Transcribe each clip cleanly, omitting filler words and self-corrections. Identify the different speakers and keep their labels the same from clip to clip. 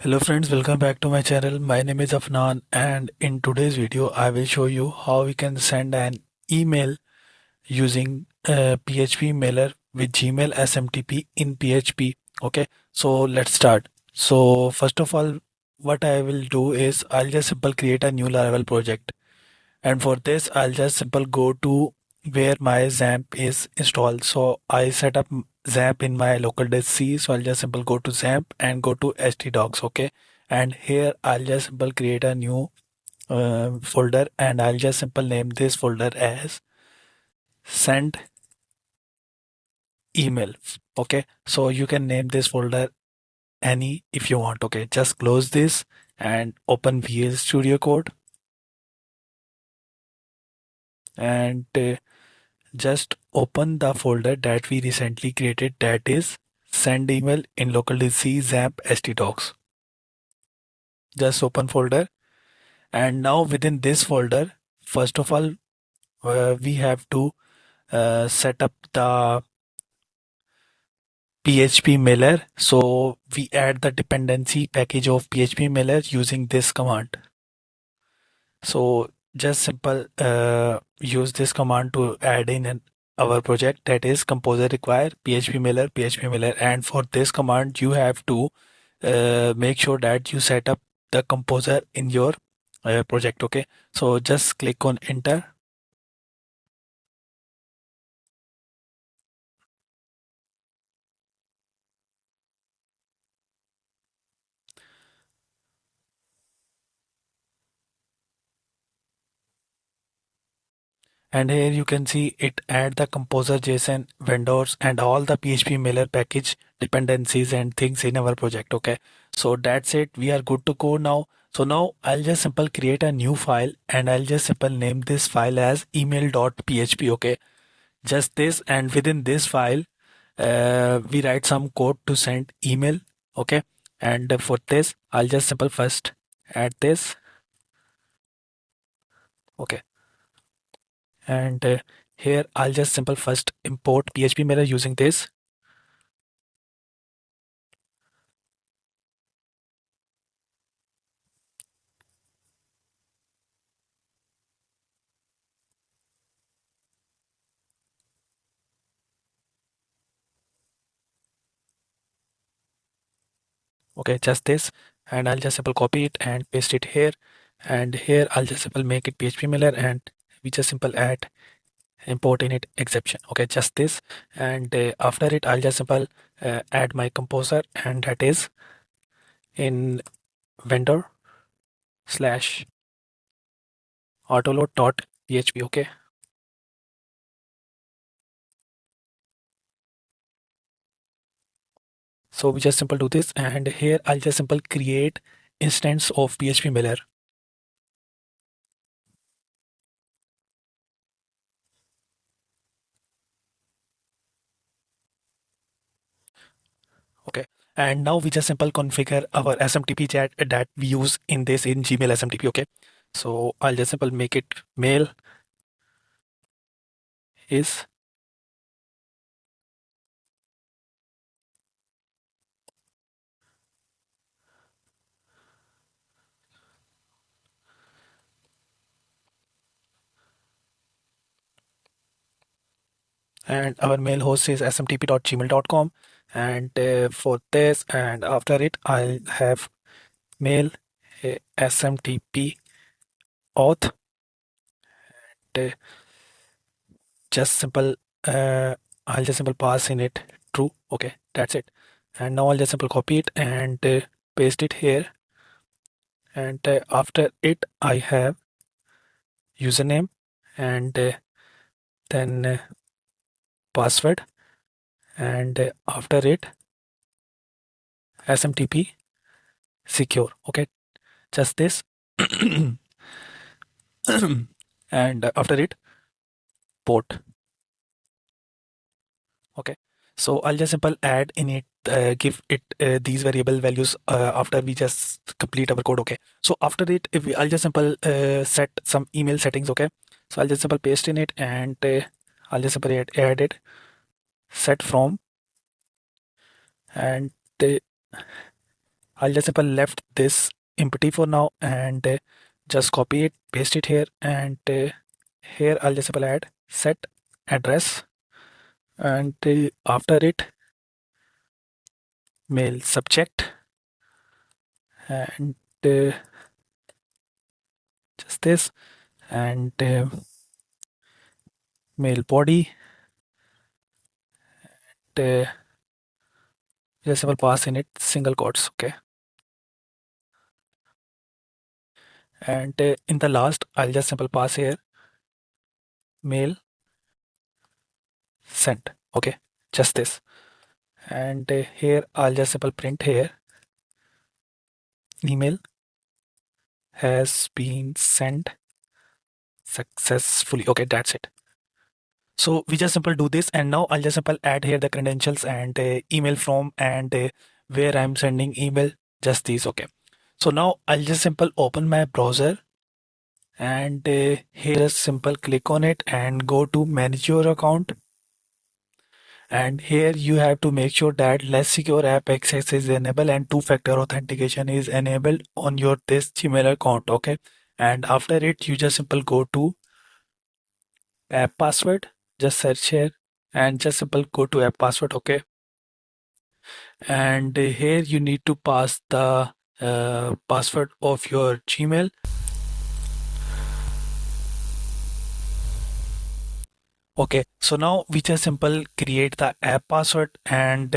Speaker 1: Hello friends, welcome back to my channel. My name is Afnan and in today's video I will show you how we can send an email using PHP mailer with Gmail SMTP in PHP. Okay, so let's start. So first of all, what I will do is I'll just simple create a new Laravel project, and for this I'll just simple go to where my XAMPP is installed. So I set up XAMPP in my local disk C. So I'll just simple go to XAMPP and go to htdocs. Okay, and here I'll just simple create a new folder, and I'll just simple name this folder as send email. Okay, so you can name this folder any if you want. Okay, just close this and open VS Studio Code, and just open the folder that we recently created, that is send email in local disk C XAMPP htdocs. Just open folder, and now within this folder, first of all, we have to set up the PHP mailer. So we add the dependency package of PHP mailer using this command. So just simple use this command to add in our project, that is composer require PHP mailer, and for this command you have to make sure that you set up the composer in your project. Okay, so just click on enter. And here you can see it add the composer JSON vendors and all the PHP mailer package dependencies and things in our project. Okay, so that's it, we are good to go now. So now I'll just simple create a new file, and I'll just simple name this file as email.php. Okay, just this, and within this file we write some code to send email. Okay, and for this I'll just simple first add this. Okay, and here I'll just simple first import PHP mirror using this. Okay, just this, and I'll just simple copy it and paste it here, and here I'll just simple make it PHP mailer, and we just simple add import init exception. Okay, just this, and after it I'll just simple add my composer, and that is in vendor slash autoload.php. Okay, so we just simple do this, and here I'll just simple create instance of PHP mailer. Okay, and now we just simple configure our SMTP chat that we use in this in Gmail SMTP. Okay, so I'll just simple make it mail is and our mail host is smtp.gmail.com, and for this, and after it I'll have mail smtp auth, uh, just simple I'll just simple pass in it true. Okay, that's it, and now I'll just simple copy it and paste it here, and after it I have username, and then password, and after it smtp secure. Okay, just this and after it port. Okay, so I'll just simple add in it, give it these variable values after we just complete our code. Okay, so after it if we, I'll just simple set some email settings. Okay, so I'll just simple paste in it, and I'll just simply add it set from, and I'll just simple left this empty for now and just copy it, paste it here, and here I'll just simple add set address, and after it mail subject, and uh, just this, and mail body, uh, just simple pass in it single quotes, okay. And in the last I'll just simple pass here mail sent, okay, just this. And here I'll just simple print here email has been sent successfully, okay, that's it. So we just simple do this, and now I'll just simple add here the credentials and email from, and where I'm sending email, just these, okay. So now I'll just simple open my browser, and here just simple click on it and go to manage your account. And here you have to make sure that less secure app access is enabled and two-factor authentication is enabled on your this Gmail account, okay. And after it you just simple go to app password, just search here and just simple go to app password, okay. And here you need to pass the password of your Gmail. Okay, so now we just simple create the app password, and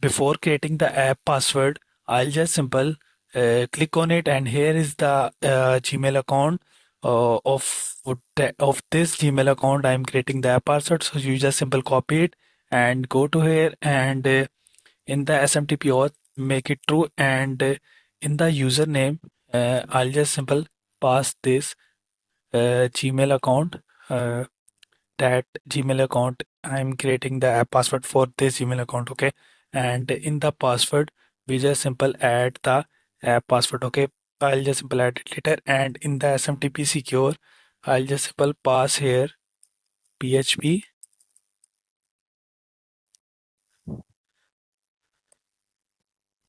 Speaker 1: before creating the app password I'll just simple click on it, and here is the Gmail account of this Gmail account I'm creating the app password. So you just simple copy it and go to here, and in the SMTP auth make it true, and in the username I'll just simple pass this Gmail account, that Gmail account I'm creating the app password for this Gmail account, okay. And in the password we just simple add the app password, okay. I'll just simple add it later, and in the SMTP secure I'll just simple pass here PHP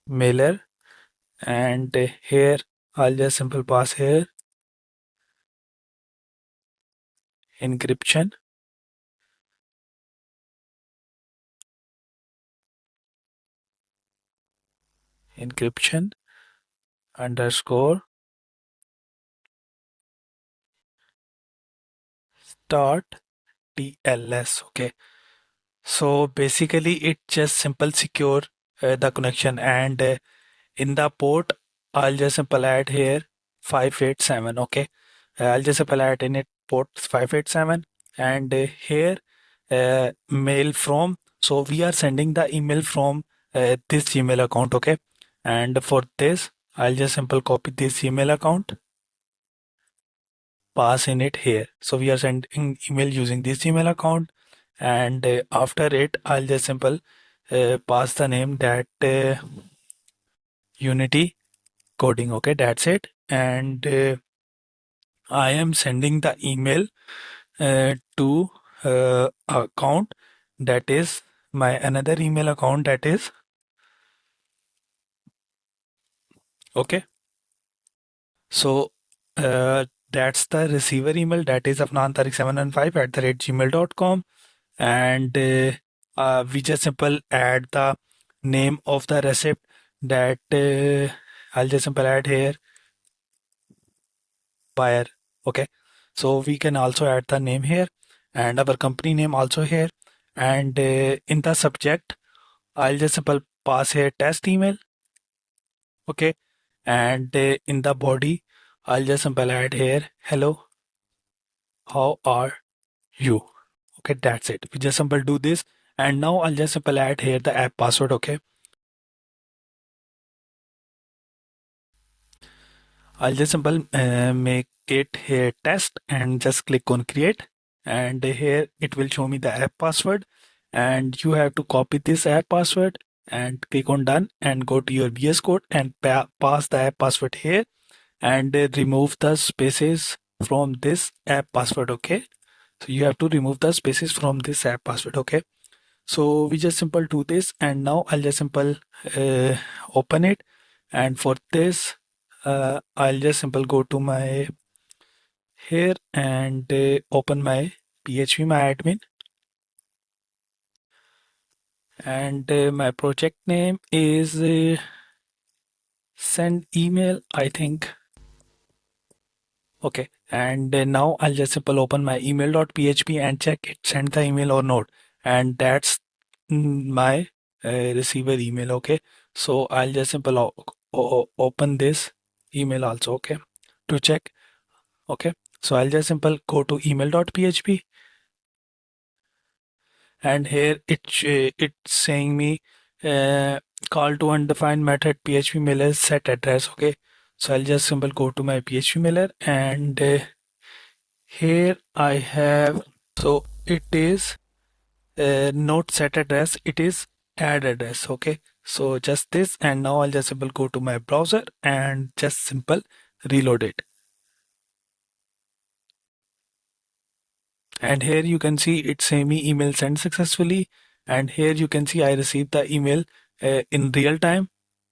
Speaker 1: mailer, and here I'll just simple pass here encryption, encryption underscore start TLS, okay. So basically it just simple secure the connection, and in the port I'll just simple add here 587, okay. I'll just simple add in it port 587, and here mail from, so we are sending the email from this Gmail account, okay. And for this I'll just simple copy this email account, pass in it here, so we are sending email using this Gmail account. And after it I'll just simple pass the name that Unity coding, okay, that's it. And I am sending the email to account that is my another email account, that is okay. So that's the receiver email, that is Afnan Tariq 715 at the rate gmail.com. And we just simple add the name of the receipt, that I'll just simple add here buyer, okay. So we can also add the name here and our company name also here. And in the subject I'll just simple pass here test email, okay. And in the body I'll just simple add here hello, how are you, okay, that's it. We just simple do this, and now I'll just simple add here the app password, okay. I'll just simple make it here test and just click on create, and here it will show me the app password, and you have to copy this app password and click on done and go to your VS Code and pass the app password here, and remove the spaces from this app password, okay. So you have to remove the spaces from this app password, okay. So we just simple do this, and now I'll just simple open it, And for this, I'll just simple go to my here and open my PHP my admin, and my project name is send email, I think. Okay, and now I'll just simple open my email.php and check it sent the email or not. And that's my receiver email. Okay, so I'll just simple open this email also. Okay, to check. Okay, so I'll just simple go to email.php, and here it's saying me uh, call to undefined method PHP mailer set address. Okay, so I'll just simple go to my PHP mailer, and here I have, so it is not set address, it is add address. Okay, so just this, and now I'll just simple go to my browser and just simple reload it. And here you can see it's saying me email sent successfully, and here you can see I received the email in real time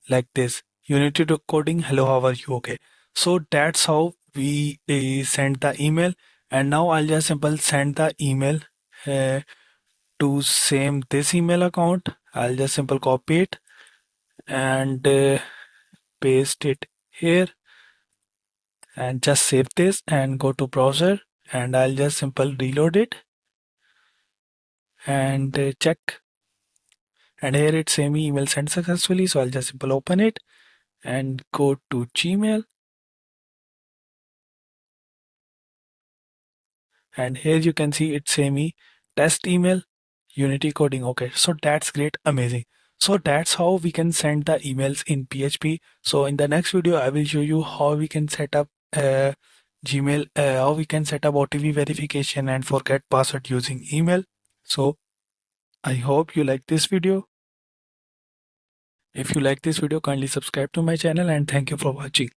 Speaker 1: like this: Unity to coding, hello, how are you? Okay, so that's how we send the email. And now I'll just simple send the email uh, to same this email account. I'll just simple copy it and paste it here, and just save this and go to browser, and I'll just simple reload it and check. And here it's same email sent successfully, so I'll just simple open it and go to Gmail, and here you can see it's same test email Unity coding. Okay, so that's great, amazing. So that's how we can send the emails in PHP. So in the next video I will show you how we can set up Gmail, how we can set up OTP verification and forget password using email. So I hope you like this video. If you like this video, kindly subscribe to my channel, and thank you for watching.